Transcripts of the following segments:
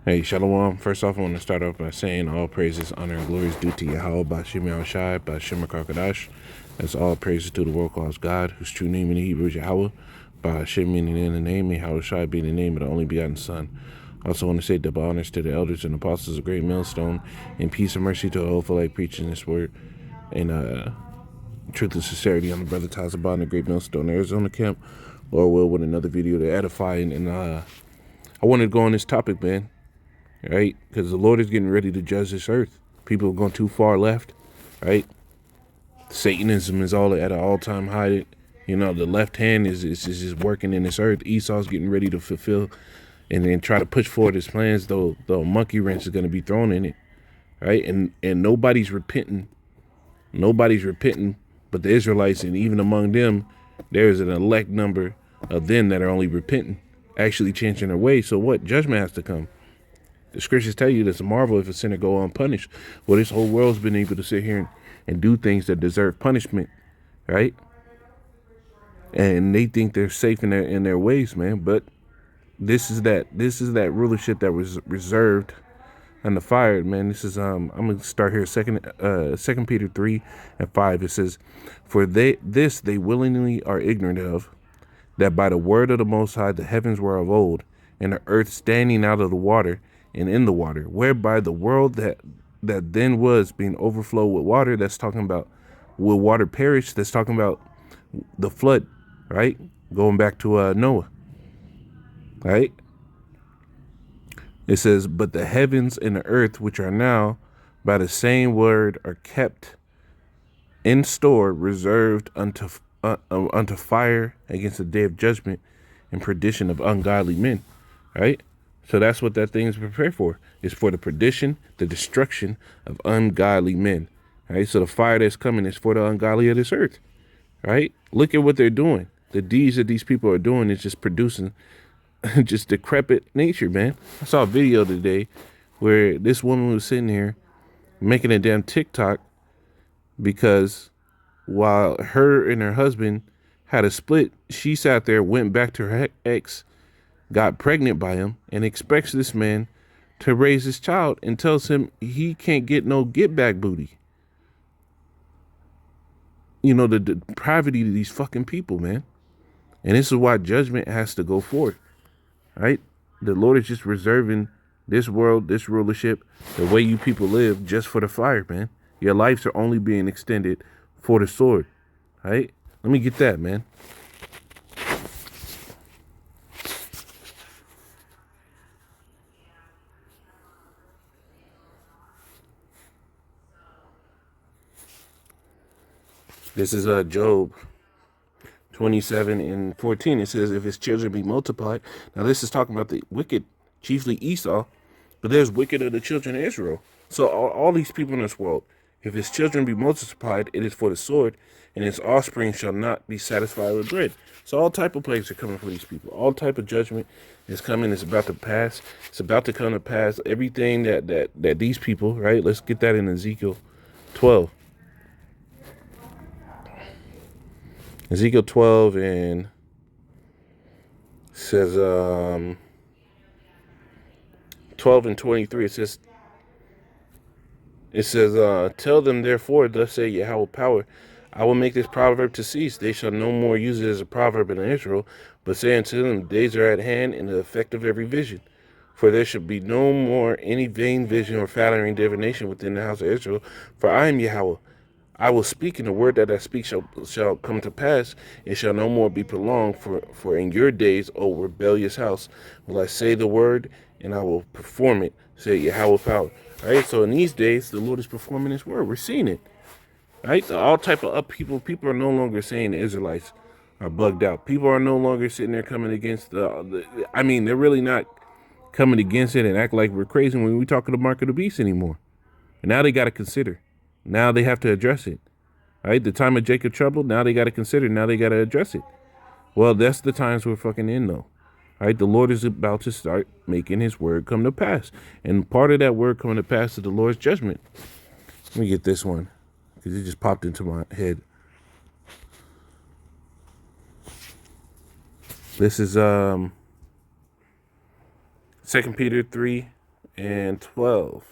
Hey, Shalom. First off, I want to start off by saying all praises, honor, and glory is due to Yahweh, Bashim Yahushai, Bashim Kakadash. That's all praises to the world called God, whose true name in the Hebrew is Yahweh, Bashim meaning in the name, and Yahushai being the name of the only begotten Son. I also want to say double honors to the elders and apostles of Great Millstone, and peace and mercy to the whole for like preaching this word, and truth and sincerity on the brother Tazabah in the Great Millstone, Arizona camp. Lord will with another video to edify, and I wanted to go on this topic, man, right? Because the Lord is getting ready to judge this earth. People are going too far left, right? Satanism is all at an all-time high. You know, the left hand is just working in this earth. Esau's getting ready to fulfill and then try to push forward his plans, though the monkey wrench is going to be thrown in it, right? And nobody's repenting. Nobody's repenting but the Israelites, and even among them, there's an elect number of them that are only repenting, actually changing their ways. So what? Judgment has to come. The scriptures tell you that it's a marvel if a sinner go unpunished. Well, this whole world's been able to sit here and do things that deserve punishment, right? And they think they're safe in their ways, man. But this is that rulership that was reserved and the fire, man. This is I'm gonna start here. Second Peter 3:5. It says, "For they willingly are ignorant of, that by the word of the Most High the heavens were of old, and the earth standing out of the water and in the water, whereby the world that then was being overflowed with water." That's talking about will water perish. That's talking about the flood, right? Going back to Noah, right? It says, "But the heavens and the earth, which are now by the same word, are kept in store, reserved unto fire against the day of judgment and perdition of ungodly men." Right? So that's what that thing is prepared for. It's for the perdition, the destruction of ungodly men. Right? So the fire that's coming is for the ungodly of this earth. Right? Look at what they're doing. The deeds that these people are doing is just producing just decrepit nature, man. I saw a video today where this woman was sitting here making a damn TikTok because while her and her husband had a split, she sat there, went back to her ex, got pregnant by him, and expects this man to raise his child and tells him he can't get no get back booty. You know, the depravity of these fucking people, man. And this is why judgment has to go forth, right? The Lord is just reserving this world, this rulership, the way you people live, just for the fire, man. Your lives are only being extended for the sword, right? Let me get that, man. This is Job 27:14. It says, "If his children be multiplied." Now this is talking about the wicked, chiefly Esau, but there's wicked of the children of Israel. So all these people in this world, if his children be multiplied, it is for the sword, and his offspring shall not be satisfied with bread. So all type of plagues are coming for these people. All type of judgment is coming. It's about to pass. It's about to come to pass. Everything that these people, right? Let's get that in Ezekiel 12. Ezekiel 12 and says 12 and 23. It says, "Tell them therefore, thus say Yahweh power, I will make this proverb to cease. They shall no more use it as a proverb in Israel, but say unto them, days are at hand, and the effect of every vision. For there shall be no more any vain vision or flattering divination within the house of Israel. For I am Yahweh. I will speak, and the word that I speak shall come to pass. It shall no more be prolonged. For in your days, O rebellious house, will I say the word, and I will perform it, say Yahweh power." Right? So in these days, the Lord is performing his word. We're seeing it. Right? All type of up people are no longer saying the Israelites are bugged out. People are no longer sitting there coming against I mean, they're really not coming against it and act like we're crazy when we talk to the mark of the beast anymore. And now they got to consider. Now they have to address it. Right? The time of Jacob trouble, now they got to consider. Now they got to address it. Well, that's the times we're fucking in, though. Right? The Lord is about to start making his word come to pass. And part of that word coming to pass is the Lord's judgment. Let me get this one, because it just popped into my head. This is 2 Peter 3 and 12.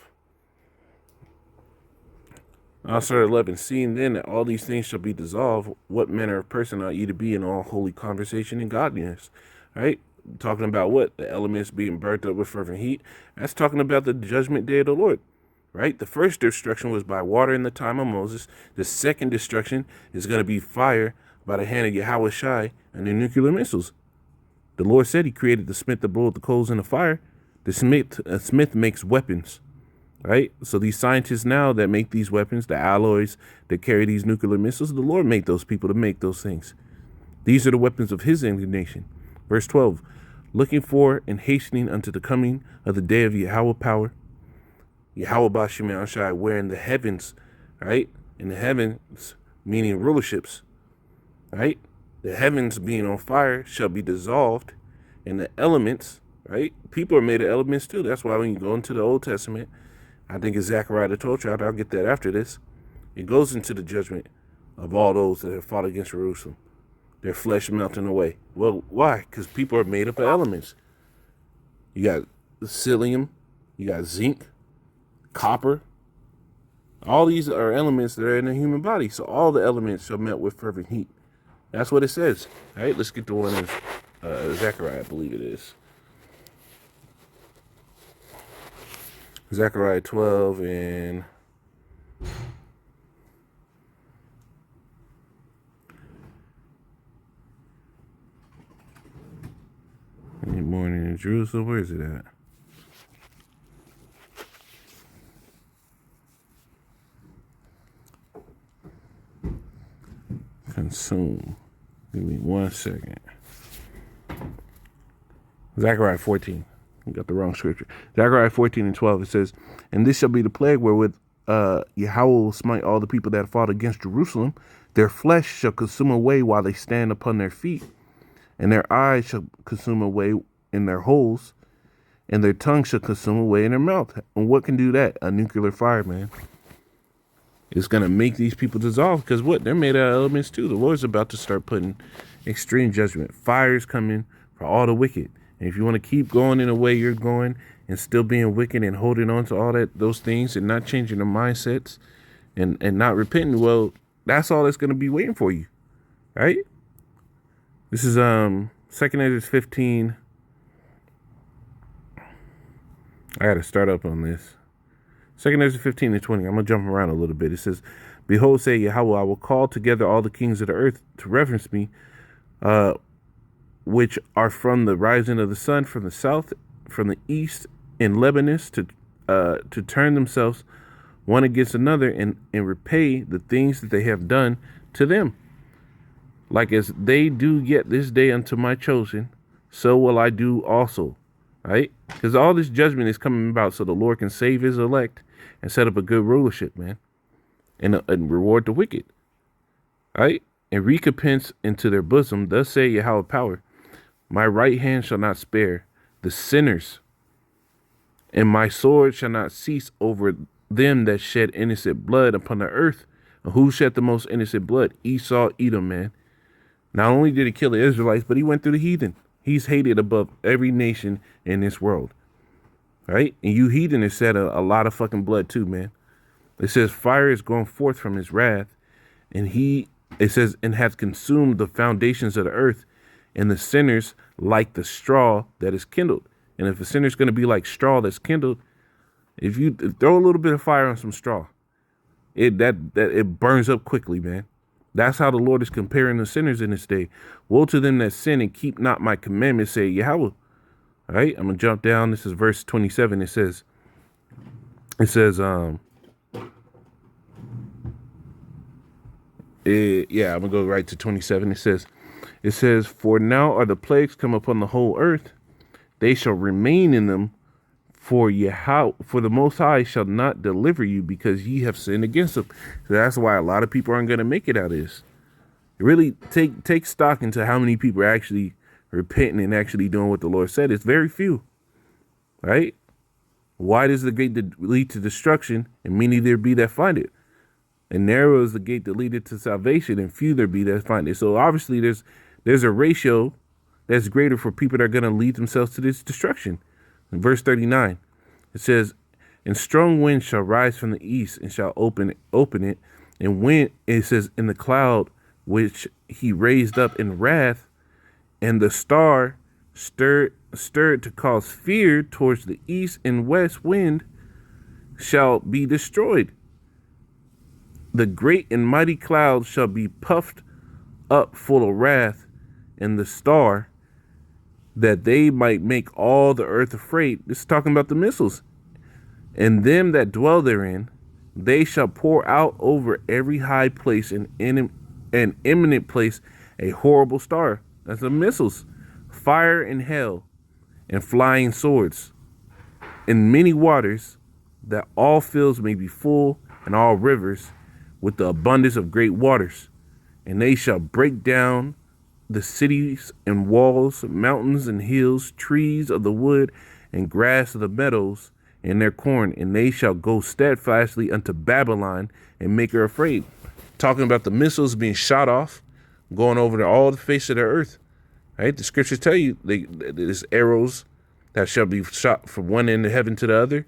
Also 11, seeing then that all these things shall be dissolved, what manner of person ought ye to be in all holy conversation and godliness? Right? Talking about what? The elements being burnt up with fervent heat. That's talking about the judgment day of the Lord. Right? The first destruction was by water in the time of Moses. The second destruction is going to be fire by the hand of Yahweh Shai and the nuclear missiles. The Lord said he created the smith to blow the coals in the fire. The smith makes weapons. Right? So these scientists now that make these weapons, the alloys that carry these nuclear missiles, the Lord made those people to make those things. These are the weapons of his indignation. Verse 12, looking for and hastening unto the coming of the day of Yahweh power, Yahweh Bashim Shai, where in the heavens, right? In the heavens, meaning rulerships, right? The heavens being on fire shall be dissolved, and the elements, right? People are made of elements too. That's why when you go into the Old Testament, I think it's Zechariah the 12th chapter, I'll get that after this. It goes into the judgment of all those that have fought against Jerusalem. Their flesh melting away. Well, why? Because people are made up of elements. You got psyllium, you got zinc, copper. All these are elements that are in the human body. So all the elements shall melt with fervent heat. That's what it says. All right, let's get to one in Zechariah, I believe it is. Zechariah 12 and morning in Jerusalem. Where is it at? Consume. Give me 1 second. Zechariah 14. You got the wrong scripture. Zechariah 14 and 12, it says, and this shall be the plague wherewith Yahweh will smite all the people that fought against Jerusalem. Their flesh shall consume away while they stand upon their feet, and their eyes shall consume away in their holes, and their tongue shall consume away in their mouth. And what can do that? A nuclear fire, man. It's going to make these people dissolve, because what? They're made out of elements too. The Lord's about to start putting extreme judgment. Fire's coming for all the wicked. And if you want to keep going in the way you're going and still being wicked and holding on to all those things and not changing the mindsets and not repenting, well, that's all that's going to be waiting for you, right? This is 2nd Ezra 15. I got to start up on this. 2nd Ezra 15 and 20. I'm going to jump around a little bit. It says, behold, say Yahweh, I will call together all the kings of the earth to reverence me, which are from the rising of the sun, from the south, from the east, in Lebanon, to turn themselves one against another and repay the things that they have done to them. Like as they do yet this day unto my chosen, so will I do also. Right? Because all this judgment is coming about so the Lord can save his elect and set up a good rulership, man, and reward the wicked. Right? And recompense into their bosom, thus say Yahweh power, my right hand shall not spare the sinners, and my sword shall not cease over them that shed innocent blood upon the earth. And who shed the most innocent blood? Esau, Edom, man. Not only did he kill the Israelites, but he went through the heathen. He's hated above every nation in this world. Right? And you heathen has shed a lot of fucking blood too, man. It says fire is going forth from his wrath, and it says, and hath consumed the foundations of the earth, and the sinners like the straw that is kindled. And if a sinner's going to be like straw that's kindled, if you throw a little bit of fire on some straw, it burns up quickly, man. That's how the Lord is comparing the sinners in this day. Woe to them that sin and keep not my commandments, say Yahweh. All right, I'm going to jump down. This is verse 27. It says, I'm going to go right to 27. It says, for now are the plagues come upon the whole earth. They shall remain in them, for the Most High shall not deliver you, because ye have sinned against him. So that's why a lot of people aren't going to make it out of this. Really take stock into how many people are actually repenting and actually doing what the Lord said. It's very few, right? Wide is the gate that lead to destruction, and many there be that find it. And narrow is the gate that leadeth to salvation, and few there be that find it. So obviously there's a ratio that's greater for people that are going to lead themselves to this destruction. In verse 39, It says, and strong wind shall rise from the east and shall open it. And when it says, in the cloud which he raised up in wrath, and the star stirred to cause fear towards the east and west wind shall be destroyed. The great and mighty cloud shall be puffed up full of wrath, and the star, that they might make all the earth afraid. This is talking about the missiles. And them that dwell therein, they shall pour out over every high place and an eminent place a horrible star. That's the missiles, fire and hail, and flying swords, and many waters, that all fields may be full, and all rivers with the abundance of great waters. And they shall break down the cities and walls, mountains and hills, trees of the wood, and grass of the meadows, and their corn, and they shall go steadfastly unto Babylon and make her afraid. Talking about the missiles being shot off, going over to all the face of the earth. Right? The scriptures tell you there's arrows that shall be shot from one end of heaven to the other.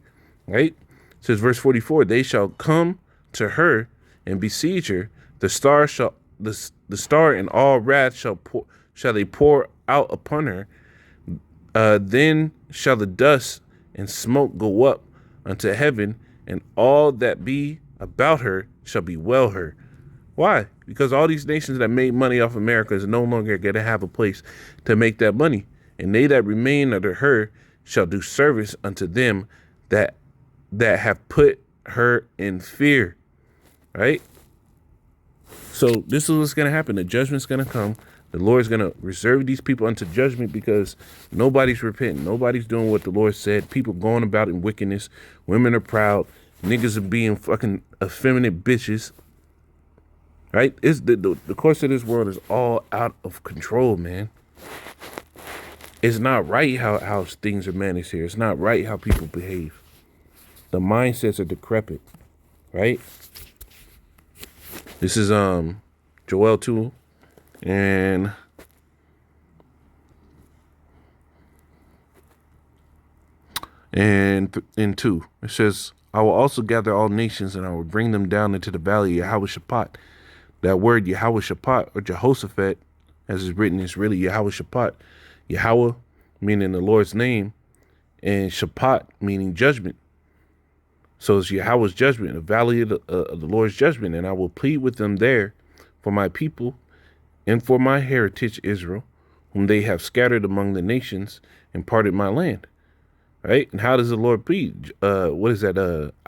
Right? It says verse 44, they shall come to her and besiege her. The star in all wrath shall they pour out upon her. Then shall the dust and smoke go up unto heaven, and all that be about her shall bewail her. Why? Because all these nations that made money off America is no longer going to have a place to make that money. And they that remain under her shall do service unto them that have put her in fear. Right? So this is what's going to happen. The judgment's going to come. The Lord's going to reserve these people unto judgment because nobody's repenting. Nobody's doing what the Lord said. People going about in wickedness. Women are proud. Niggas are being fucking effeminate bitches. Right? It's the course of this world is all out of control, man. It's not right how things are managed here. It's not right how people behave. The mindsets are decrepit. Right? This is Joel 2 and in 2. It says, I will also gather all nations and I will bring them down into the valley of Yahweh-Shaphat. That word Yahweh-Shaphat or Jehoshaphat, as is written, is really Yahweh-Shaphat. Yahweh meaning the Lord's name, and Shaphat meaning judgment. So it's Yahweh's judgment, the valley of the Lord's judgment. And I will plead with them there for my people and for my heritage Israel, whom they have scattered among the nations and parted my land. Right? And how does the Lord plead? What is that?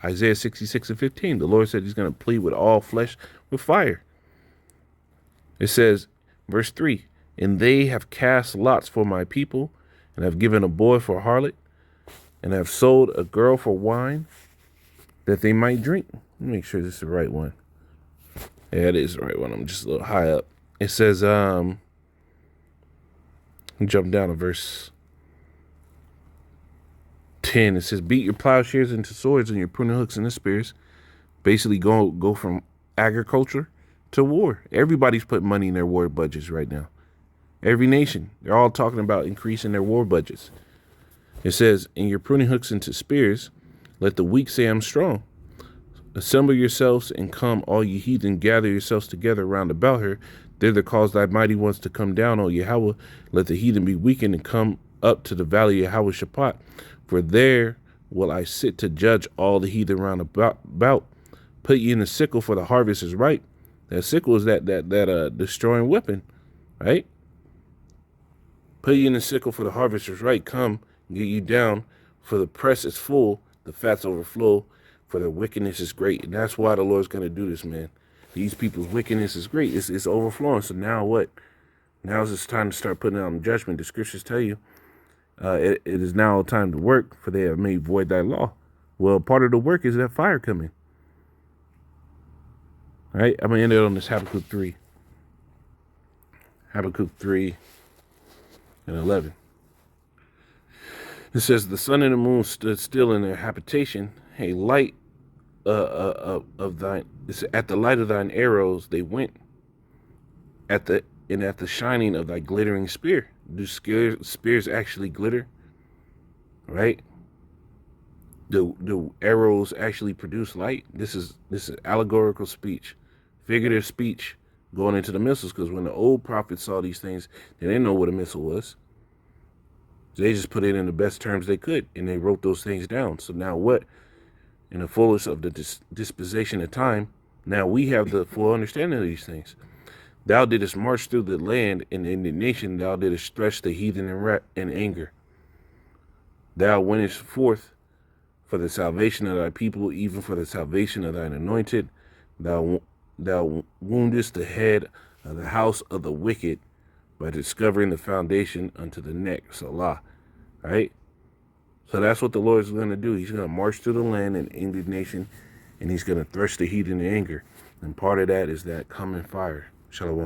Isaiah 66:15. The Lord said he's going to plead with all flesh with fire. It says, verse 3, and they have cast lots for my people, and have given a boy for a harlot, and have sold a girl for wine, that they might drink. Let me make sure this is the right one. Yeah, it is the right one. I'm just a little high up. It says, jump down to verse 10. It says, beat your plowshares into swords and your pruning hooks into spears. Basically go from agriculture to war. Everybody's putting money in their war budgets right now. Every nation. They're all talking about increasing their war budgets. It says, and your pruning hooks into spears, let the weak say I'm strong. Assemble yourselves and come, all ye heathen, gather yourselves together round about her. Thither cause thy mighty ones to come down, O Yahweh. Let the heathen be weakened and come up to the valley of Yahweh-Shaphat. For there will I sit to judge all the heathen round about. Put ye in the sickle, for the harvest is ripe. That sickle is that destroying weapon, right? Put ye in the sickle, for the harvest is ripe. Come, get you down, for the press is full, the fats overflow, for their wickedness is great. And that's why the Lord's going to do this, man. These people's wickedness is great. It's overflowing. So now what? Now is it's time to start putting out judgment. The scriptures tell you it is now time to work, for they have made void thy law. Well, part of the work is that fire coming. All right, I'm going to end it on this Habakkuk 3. Habakkuk 3 and 11. It says, the sun and the moon stood still in their habitation. A light of thine, at the light of thine arrows they went. At the shining of thy glittering spear. Do spears actually glitter? Right? the arrows actually produce light. This is allegorical speech, figurative speech going into the missiles. Because when the old prophets saw these things, they didn't know what a missile was. They just put it in the best terms they could, and they wrote those things down. So now what? In the fullest of the dispensation of time, now we have the full understanding of these things. Thou didst march through the land in indignation. Thou didst stretch the heathen in anger. Thou wentest forth for the salvation of thy people, even for the salvation of thine anointed. Thou woundest the head of the house of the wicked by discovering the foundation unto the neck. Salah. Right? So that's what the Lord is going to do. He's going to march through the land in indignation, and he's going to thresh the heathen in anger. And part of that is that coming fire. Shalom.